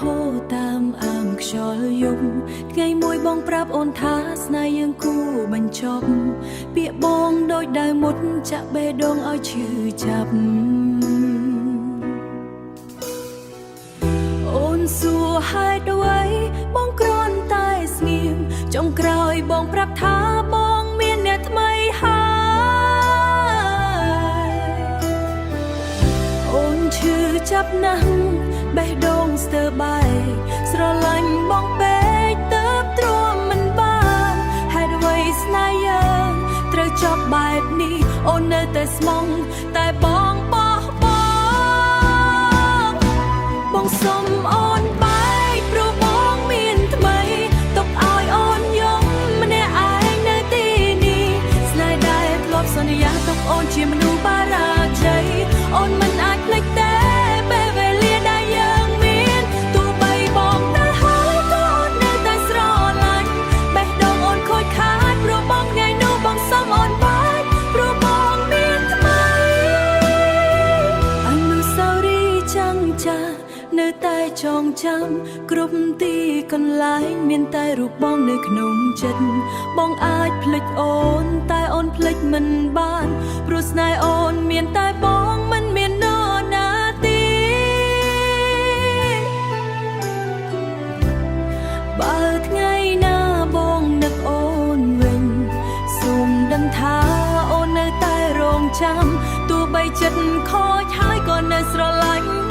ហូរតាមអាងខ្យល់យប់ថ្ងៃមួយបងប្រាប់អូនថាស្នេហ៍យើងគូបញ្ចប់ពាក្យបងដូចដៅមុតចាក់បេះដូងឲ្យឈឺចាប់អូនសួរហេតុអ្វីបងគ្រាន់តែស្ងៀមចុងក្រោយបងប្រាប់ថាបងមានអ្នកថ្មីហើយអូនឈឺចាប់ណាស់បេះដូងស្ទើរបែកស្រឡាញ់បងពេកទៅទ្រាំមិនបានហេតុអ្វីស្នេហ៍យើងត្រូវចប់បែបនេះអូននៅតែស្មងតែបងបោះបងសុំអូនបែកព្រោះបងមានថ្មីទុកឲ្យអូនយំម្នាក់ឯងនៅទីនេះស្នេហ៍ដែលធ្លាប់សន្យាទុកអូនជាមនុស្សបារាជ័យអូនមិនអាចភ្លេចទេពេលវេលាដែលយើងមានទោះបីបងទៅហើយក៏អូននៅតែស្រឡាញ់បេះដូងអូនខូចខាតព្រោះបងថ្ងៃនោះបងសុំអូនបែកព្រោះបងមានថ្មីអនុស្សាវរីយ៍ចាំងចានៅតែចងចាំគ្រប់ទីកន្លែងមានតែរូបបងនៅក្នុងចិត្តបងអាចភ្លេចអូនតែអូនភ្លេចមិនបានព្រោះស្នេហ៍អូនមានតែបងមិនមាននរណាទីបើថ្ងៃណាបងនឹកអូនវិញសូមដឹងថាអូននៅតែរងចាំទោះបីចិត្តខូចហើយក៏នៅស្រឡាញ់